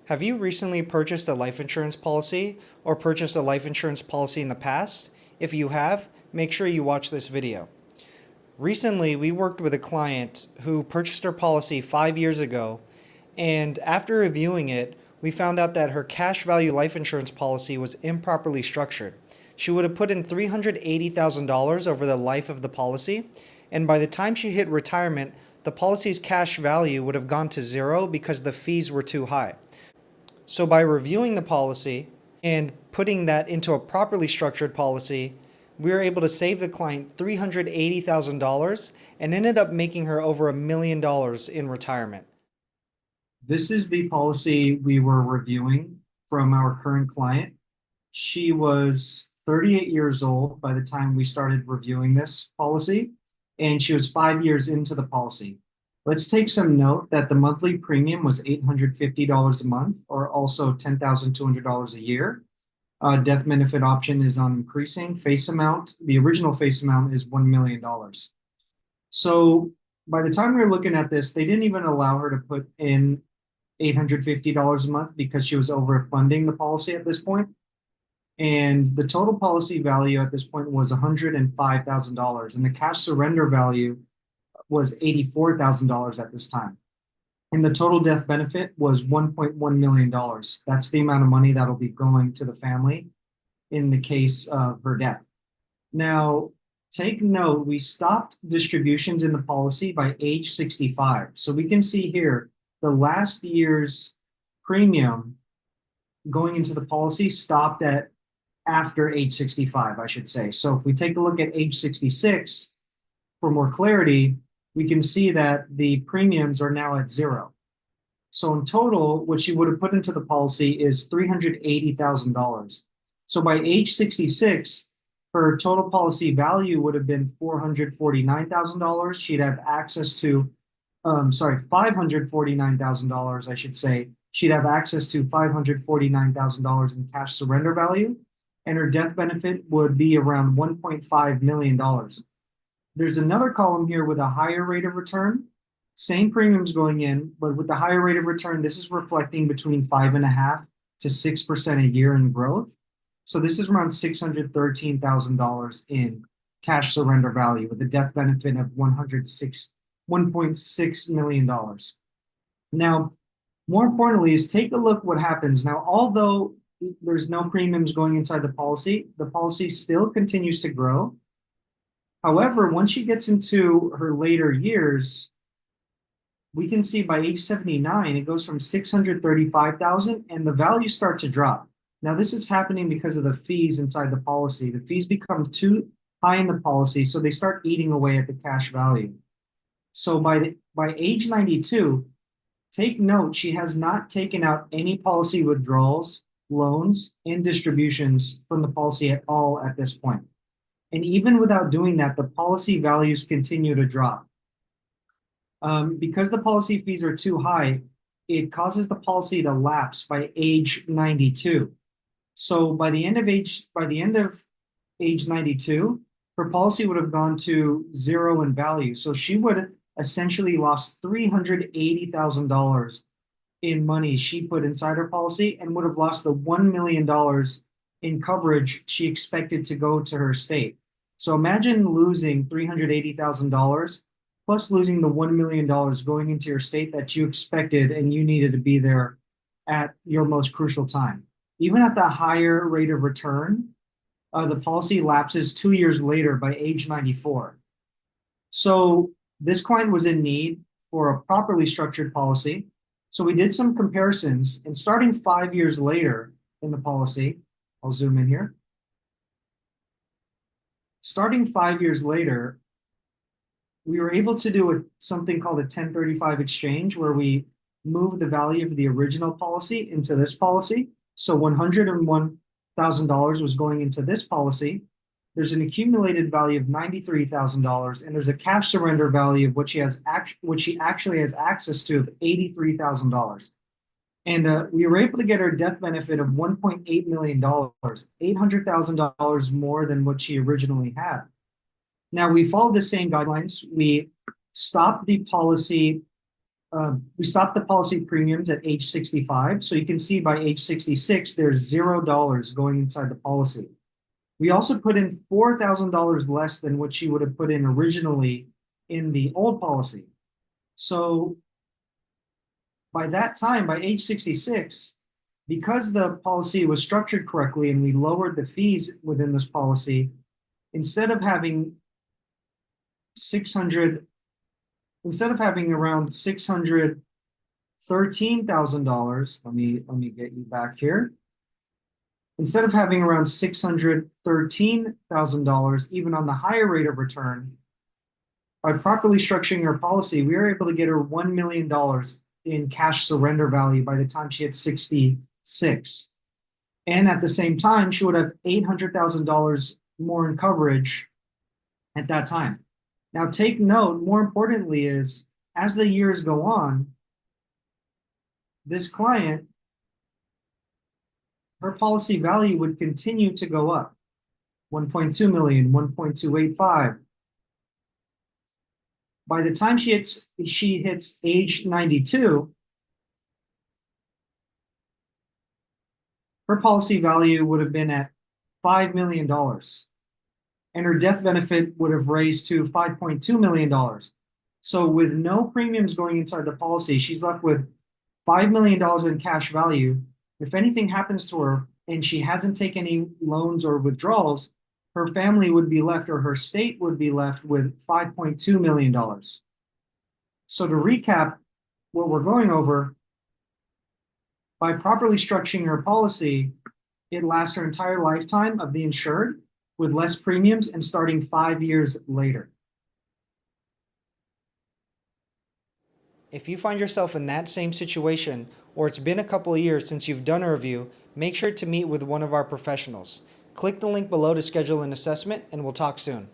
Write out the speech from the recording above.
Have you recently purchased a life insurance policy or purchased a life insurance policy in the past? If you have, make sure you watch this video. Recently, we worked with a client who purchased her policy 5 years ago, and after reviewing it, we found out that her cash value life insurance policy was improperly structured. She would have put in $380,000 over the life of the policy, and by the time she hit retirement, the policy's cash value would have gone to zero because the fees were too high. So by reviewing the policy and putting that into a properly structured policy, we were able to save the client $380,000 and ended up making her over $1 million in retirement. This is the policy we were reviewing from our current client. She was 38 years old by the time we started reviewing this policy, and she was 5 years into the policy. Let's take some note that the monthly premium was $850 a month, or also $10,200 a year. Death benefit option is on increasing. Face amount, the original face amount is $1 million. So by the time we were looking at this, they didn't even allow her to put in $850 a month because she was overfunding the policy at this point. And the total policy value at this point was $105,000, and the cash surrender value was $84,000 at this time. And the total death benefit was $1.1 million. That's the amount of money that'll be going to the family in the case of her death. Now, take note, we stopped distributions in the policy by age 65. So we can see here the last year's premium going into the policy stopped at after age 65, I should say. So if we take a look at age 66 for more clarity, we can see that the premiums are now at zero. So in total, what she would have put into the policy is $380,000. So by age 66, her total policy value would have been $449,000. She'd have access to, $549,000, I should say. She'd have access to $549,000 in cash surrender value, and her death benefit would be around $1.5 million. There's another column here with a higher rate of return. Same premiums going in, but with the higher rate of return, this is reflecting between 5.5% to 6% a year in growth. So this is around $613,000 in cash surrender value with a death benefit of $1.6 million. Now, more importantly is take a look what happens. Now, although there's no premiums going inside the policy still continues to grow. However, once she gets into her later years, we can see by age 79, it goes from 635,000 and the values start to drop. Now, this is happening because of the fees inside the policy. The fees become too high in the policy, so they start eating away at the cash value. So by age 92, take note, she has not taken out any policy withdrawals, loans, and distributions from the policy at all at this point. And even without doing that, the policy values continue to drop. Because the policy fees are too high, it causes the policy to lapse by age 92. So by the end of age 92, her policy would have gone to zero in value. So she would have essentially lost $380,000 in money she put inside her policy and would have lost the $1 million in coverage she expected to go to her estate. So imagine losing $380,000 plus losing the $1 million going into your estate that you expected and you needed to be there at your most crucial time. Even at the higher rate of return, the policy lapses 2 years later by age 94. So this client was in need for a properly structured policy. So we did some comparisons, and starting 5 years later in the policy, I'll zoom in here. Starting 5 years later, we were able to do something called a 1035 exchange, where we move the value of the original policy into this policy. So $101,000 was going into this policy. There's an accumulated value of $93,000, and there's a cash surrender value of which she actually has access to of $83,000. And we were able to get her death benefit of $1.8 million, $800,000 more than what she originally had. Now, we followed the same guidelines. We stopped the policy we stopped the policy premiums at age 65. So you can see by age 66, there's $0 going inside the policy. We also put in $4,000 less than what she would have put in originally in the old policy. So by that time, by age 66, because the policy was structured correctly and we lowered the fees within this policy, instead of having 600, instead of having around $613,000, let me get you back here. Instead of having around $613,000, even on the higher rate of return, by properly structuring her policy, we were able to get her $1 million in cash surrender value by the time she hit 66. And at the same time, she would have $800,000 more in coverage at that time. Now, take note, more importantly, is as the years go on, this client, her policy value would continue to go up. 1.2 million, 1.285. By the time she hits age 92, her policy value would have been at $5 million. And her death benefit would have raised to $5.2 million. So with no premiums going inside the policy, she's left with $5 million in cash value. If anything happens to her and she hasn't taken any loans or withdrawals, her family would be left, or her state would be left with $5.2 million. So to recap what we're going over, by properly structuring her policy, it lasts her entire lifetime of the insured with less premiums and starting 5 years later. If you find yourself in that same situation, or it's been a couple of years since you've done a review, make sure to meet with one of our professionals. Click the link below to schedule an assessment, and we'll talk soon.